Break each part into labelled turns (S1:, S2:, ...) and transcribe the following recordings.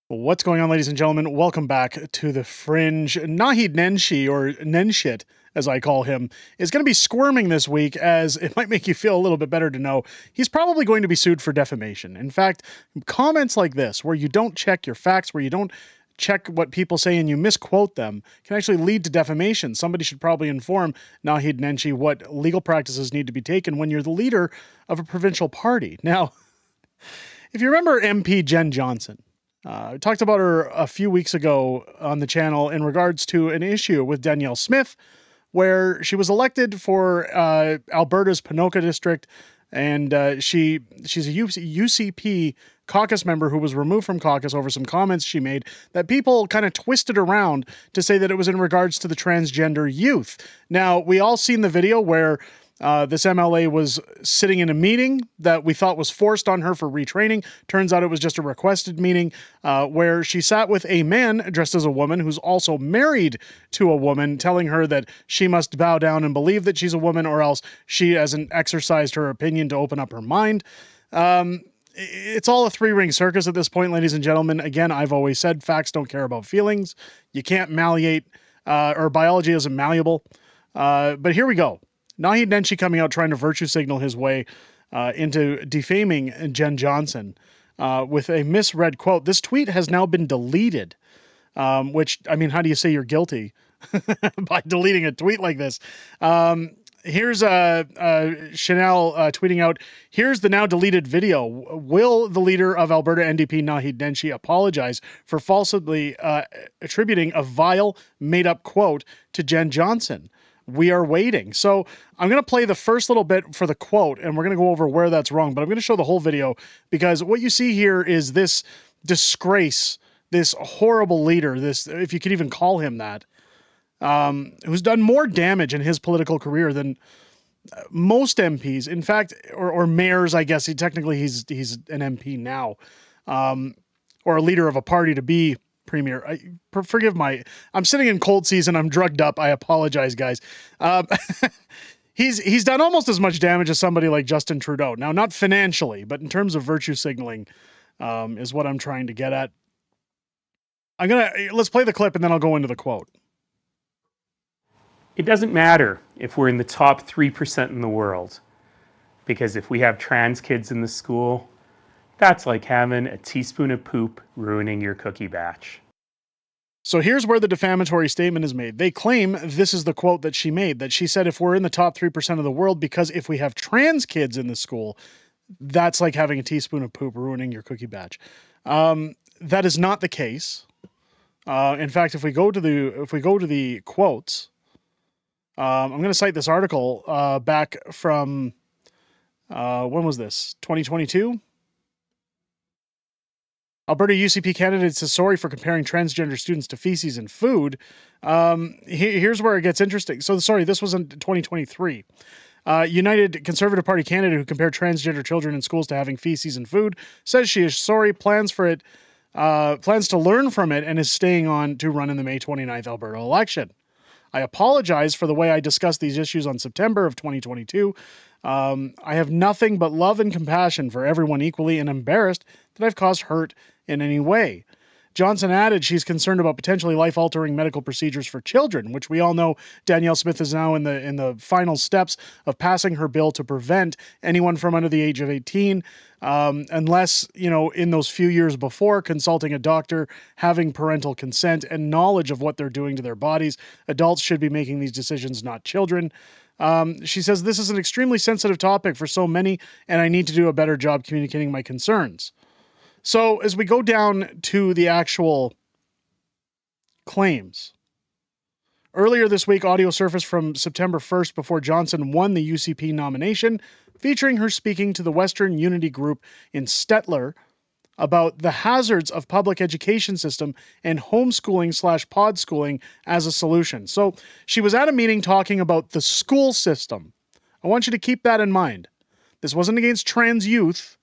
S1: What's going on, ladies and gentlemen? Welcome back to the Fringe. Naheed Nenshi, or Nenshit, as I call him, is going to be squirming this week, as it might make you feel a little bit better to know he's probably going to be sued for defamation. In fact, comments like this, where you don't check your facts, where you don't check what people say and you misquote them, can actually lead to defamation. Somebody should probably inform Naheed Nenshi what legal practices need to be taken when you're the leader of a provincial party. Now, if you remember MP Jen Johnson, I talked about her a few weeks ago on the channel in regards to an issue with Danielle Smith, where she was elected for Alberta's Ponoka district, and she's a UCP caucus member who was removed from caucus over some comments she made that people kind of twisted around to say that it was in regards to the transgender youth. Now, we all seen the video where this MLA was sitting in a meeting that we thought was forced on her for retraining. Turns out it was just a requested meeting where she sat with a man dressed as a woman who's also married to a woman, telling her that she must bow down and believe that she's a woman, or else she hasn't exercised her opinion to open up her mind. It's all a three-ring circus at this point, ladies and gentlemen. Again, I've always said facts don't care about feelings. You can't malleate, or biology isn't malleable. But here we go. Naheed Nenshi coming out trying to virtue signal his way into defaming Jen Johnson with a misread quote. This tweet has now been deleted, which, I mean, how do you say you're guilty by deleting a tweet like this? Here's Chanel tweeting out, here's the now deleted video. Will the leader of Alberta NDP, Naheed Nenshi, apologize for falsely attributing a vile, made-up quote to Jen Johnson? We are waiting. So I'm going to play the first little bit for the quote, and we're going to go over where that's wrong, but I'm going to show the whole video, because what you see here is this disgrace, this horrible leader, this, if you could even call him that, who's done more damage in his political career than most MPs. In fact, or mayors, I guess. He's an MP now, or a leader of a party to be premier. Forgive I'm sitting in cold season. I'm drugged up. I apologize, guys. He's done almost as much damage as somebody like Justin Trudeau. Now, not financially, but in terms of virtue signaling, is what I'm trying to get at. Let's play the clip and then I'll go into the quote.
S2: It doesn't matter if we're in the top 3% in the world, because if we have trans kids in the school, that's like having a teaspoon of poop ruining your cookie batch.
S1: So here's where the defamatory statement is made. They claim this is the quote that she made, that she said if we're in the top 3% of the world, because if we have trans kids in the school, that's like having a teaspoon of poop ruining your cookie batch. That is not the case. In fact, if we go to the quotes, I'm going to cite this article back from, when was this? 2022? Alberta UCP candidate says sorry for comparing transgender students to feces and food. Here's where it gets interesting. So, sorry, this was in 2023. United Conservative Party candidate who compared transgender children in schools to having feces and food says she is sorry, plans to learn from it, and is staying on to run in the May 29th Alberta election. I apologize for the way I discussed these issues on September of 2022. I have nothing but love and compassion for everyone equally, and embarrassed that I've caused hurt in any way. Johnson added she's concerned about potentially life-altering medical procedures for children, which we all know Danielle Smith is now in the final steps of passing her bill to prevent anyone from under the age of 18, unless, in those few years before, consulting a doctor, having parental consent, and knowledge of what they're doing to their bodies. Adults should be making these decisions, not children. She says, this is an extremely sensitive topic for so many, and I need to do a better job communicating my concerns. So as we go down to the actual claims, earlier this week, audio surfaced from September 1st before Johnson won the UCP nomination, featuring her speaking to the Western Unity Group in Stettler about the hazards of public education system and homeschooling/pod schooling as a solution. So she was at a meeting talking about the school system. I want you to keep that in mind. This wasn't against trans youth.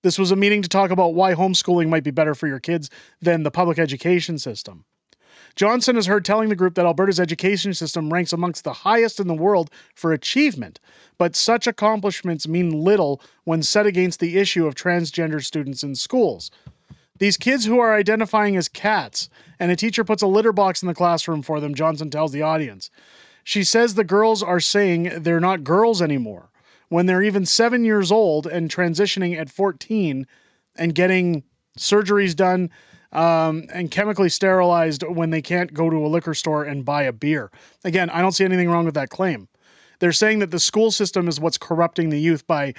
S1: This was a meeting to talk about why homeschooling might be better for your kids than the public education system. Johnson is heard telling the group that Alberta's education system ranks amongst the highest in the world for achievement, but such accomplishments mean little when set against the issue of transgender students in schools. These kids who are identifying as cats, and a teacher puts a litter box in the classroom for them, Johnson tells the audience. She says the girls are saying they're not girls anymore when they're even 7 years old and transitioning at 14 and getting surgeries done and chemically sterilized when they can't go to a liquor store and buy a beer. Again, I don't see anything wrong with that claim. They're saying that the school system is what's corrupting the youth by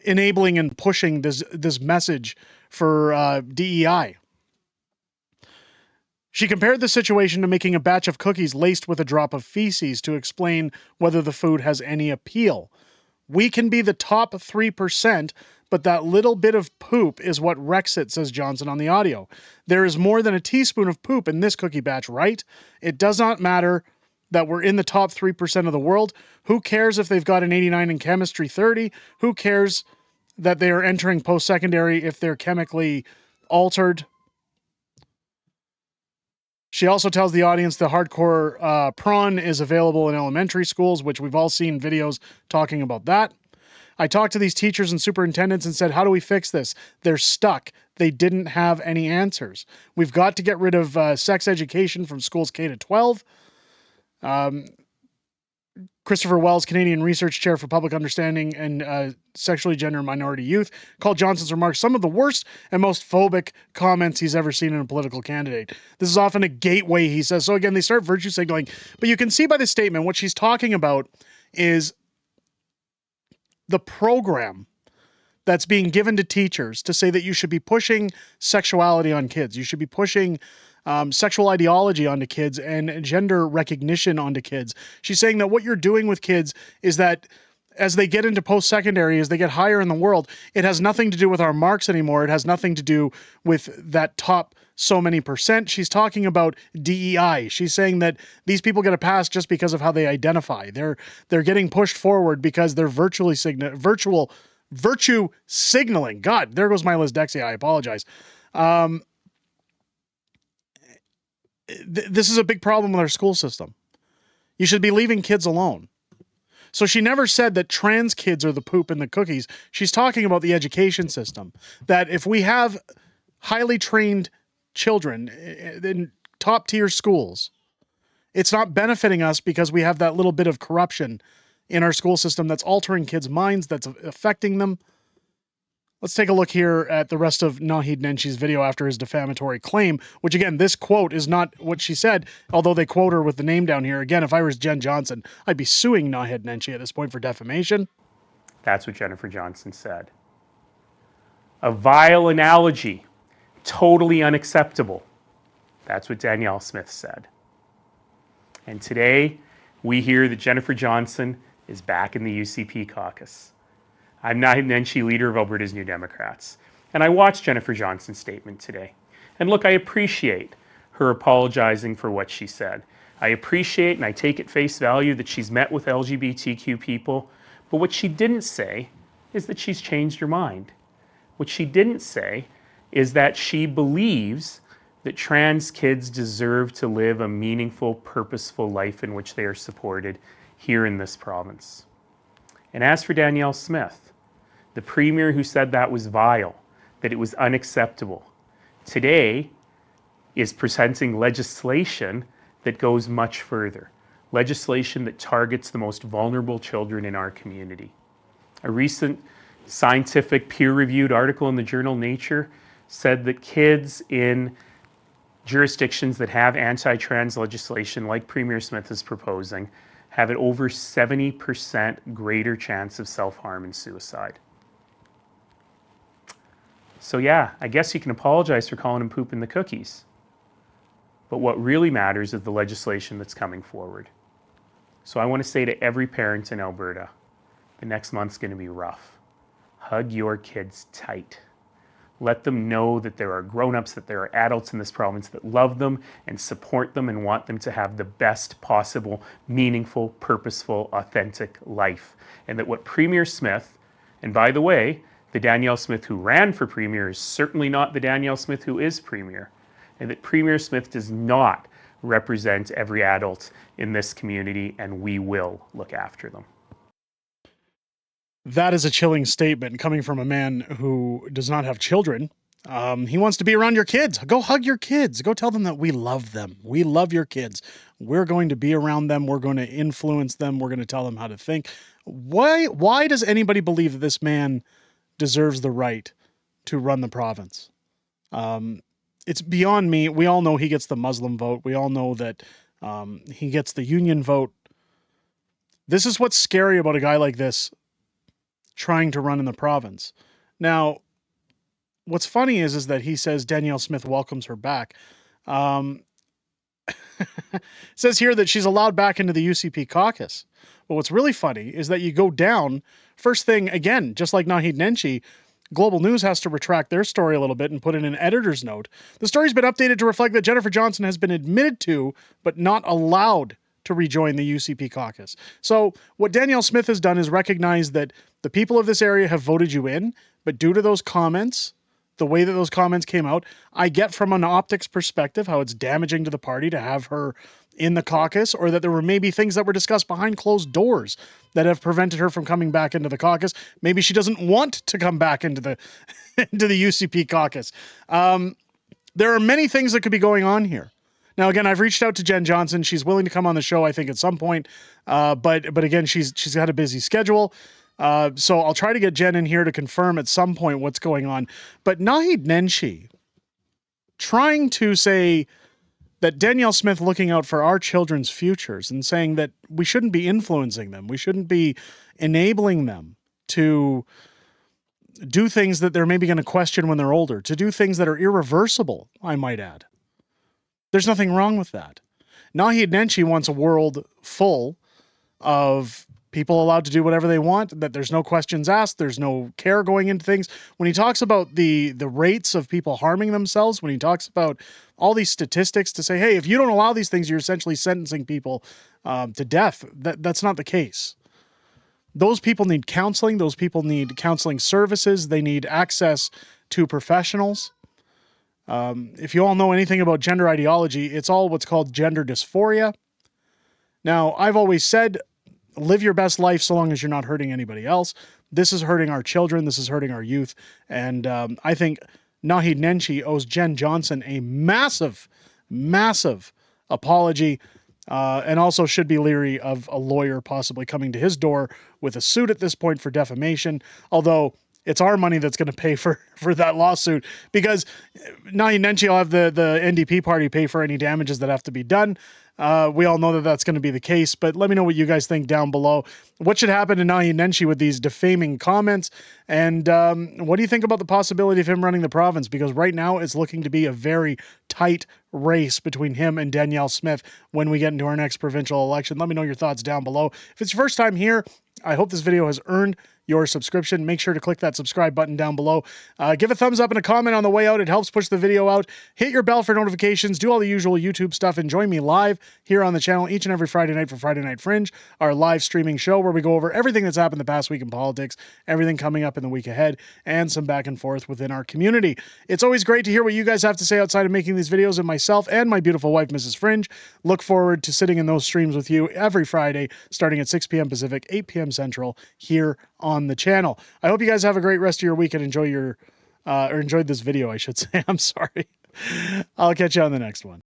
S1: enabling and pushing this message for DEI. She compared the situation to making a batch of cookies laced with a drop of feces to explain whether the food has any appeal. We can be the top 3%, but that little bit of poop is what wrecks it, says Johnson on the audio. There is more than a teaspoon of poop in this cookie batch, right? It does not matter that we're in the top 3% of the world. Who cares if they've got an 89 in chemistry 30? Who cares that they are entering post-secondary if they're chemically altered? She also tells the audience the hardcore prawn is available in elementary schools, which we've all seen videos talking about that. I talked to these teachers and superintendents and said, how do we fix this? They're stuck. They didn't have any answers. We've got to get rid of sex education from schools K to 12. Christopher Wells, Canadian Research Chair for Public Understanding and Sexually Gender Minority Youth, called Johnson's remarks some of the worst and most phobic comments he's ever seen in a political candidate. This is often a gateway, he says. So again, they start virtue signaling. But you can see by the statement, what she's talking about is the program that's being given to teachers to say that you should be pushing sexuality on kids. You should be pushing sexual ideology onto kids and gender recognition onto kids. She's saying that what you're doing with kids is that as they get into post-secondary, as they get higher in the world, it has nothing to do with our marks anymore. It has nothing to do with that top so many percent. She's talking about DEI. She's saying that these people get a pass just because of how they identify. They're getting pushed forward because they're virtue signaling. God, there goes my dyslexia. I apologize. This is a big problem with our school system. You should be leaving kids alone. So she never said that trans kids are the poop in the cookies. She's talking about the education system. That if we have highly trained children in top tier schools, it's not benefiting us because we have that little bit of corruption in our school system that's altering kids' minds, that's affecting them. Let's take a look here at the rest of Naheed Nenshi's video after his defamatory claim, which again, this quote is not what she said, although they quote her with the name down here. Again, if I was Jen Johnson, I'd be suing Naheed Nenshi at this point for defamation.
S2: That's what Jennifer Johnson said. A vile analogy, totally unacceptable. That's what Danielle Smith said. And today, we hear that Jennifer Johnson is back in the UCP caucus. I'm Naheed Nenshi, leader of Alberta's New Democrats. And I watched Jennifer Johnson's statement today. And look, I appreciate her apologizing for what she said. I appreciate and I take at face value that she's met with LGBTQ people. But what she didn't say is that she's changed her mind. What she didn't say is that she believes that trans kids deserve to live a meaningful, purposeful life in which they are supported here in this province. And as for Danielle Smith, the Premier who said that was vile, that it was unacceptable, today is presenting legislation that goes much further. Legislation that targets the most vulnerable children in our community. A recent scientific peer-reviewed article in the journal Nature said that kids in jurisdictions that have anti-trans legislation like Premier Smith is proposing have an over 70% greater chance of self-harm and suicide. So yeah, I guess you can apologize for calling him poop in the cookies. But what really matters is the legislation that's coming forward. So I want to say to every parent in Alberta, the next month's going to be rough. Hug your kids tight. Let them know that there are grown-ups, that there are adults in this province that love them and support them and want them to have the best possible, meaningful, purposeful, authentic life. And that what Premier Smith, and by the way, the Danielle Smith who ran for Premier is certainly not the Danielle Smith who is Premier, and that Premier Smith does not represent every adult in this community, and we will look after them.
S1: That is a chilling statement coming from a man who does not have children He wants to be around your kids. Go hug your kids. Go tell them that we love them. We love your kids. We're going to be around them. We're going to influence them. We're going to tell them how to think. Why does anybody believe that this man deserves the right to run the province? It's beyond me. We all know he gets the Muslim vote. We all know that he gets the union vote. This is what's scary about a guy like this trying to run in the province. Now, what's funny is that he says Danielle Smith welcomes her back. It says here that she's allowed back into the UCP caucus. But what's really funny is that you go down, first thing, again, just like Naheed Nenshi, Global News has to retract their story a little bit and put in an editor's note. The story's been updated to reflect that Jennifer Johnson has been admitted to, but not allowed to rejoin the UCP caucus. So what Danielle Smith has done is recognize that the people of this area have voted you in, but due to those comments, the way that those comments came out, I get from an optics perspective how it's damaging to the party to have her in the caucus, or that there were maybe things that were discussed behind closed doors that have prevented her from coming back into the caucus. Maybe she doesn't want to come back into the into the UCP caucus. There are many things that could be going on here. Now, again, I've reached out to Jen Johnson. She's willing to come on the show, I think, at some point. But again, she's got a busy schedule. So I'll try to get Jen in here to confirm at some point what's going on. But Naheed Nenshi trying to say that Danielle Smith looking out for our children's futures and saying that we shouldn't be influencing them. We shouldn't be enabling them to do things that they're maybe going to question when they're older, to do things that are irreversible, I might add. There's nothing wrong with that. Naheed Nenshi wants a world full of people allowed to do whatever they want, that there's no questions asked, there's no care going into things. When he talks about the rates of people harming themselves, when he talks about all these statistics to say, hey, if you don't allow these things, you're essentially sentencing people to death. That's not the case. Those people need counseling. Those people need counseling services. They need access to professionals. If you all know anything about gender ideology, it's all what's called gender dysphoria. Now, I've always said, live your best life so long as you're not hurting anybody else. This is hurting our children. This is hurting our youth. And I think Naheed Nenshi owes Jen Johnson a massive, massive apology, and also should be leery of a lawyer possibly coming to his door with a suit at this point for defamation, although it's our money that's going to pay for that lawsuit, because Naheed Nenshi will have the NDP party pay for any damages that have to be done. We all know that that's going to be the case, but let me know what you guys think down below. What should happen to Naheed Nenshi with these defaming comments? And what do you think about the possibility of him running the province? Because right now it's looking to be a very tight race between him and Danielle Smith when we get into our next provincial election. Let me know your thoughts down below. If it's your first time here, I hope this video has earned your subscription. Make sure to click that subscribe button down below. Give a thumbs up and a comment on the way out. It helps push the video out. Hit your bell for notifications. Do all the usual YouTube stuff. And join me live here on the channel each and every Friday night for Friday Night Fringe, our live streaming show where we go over everything that's happened the past week in politics, everything coming up in the week ahead, and some back and forth within our community. It's always great to hear what you guys have to say outside of making these videos, and myself and my beautiful wife, Mrs. Fringe, look forward to sitting in those streams with you every Friday, starting at 6 p.m. Pacific, 8 p.m. Central, here on the channel. I hope you guys have a great rest of your week and enjoyed this video, I should say. I'm sorry. I'll catch you on the next one.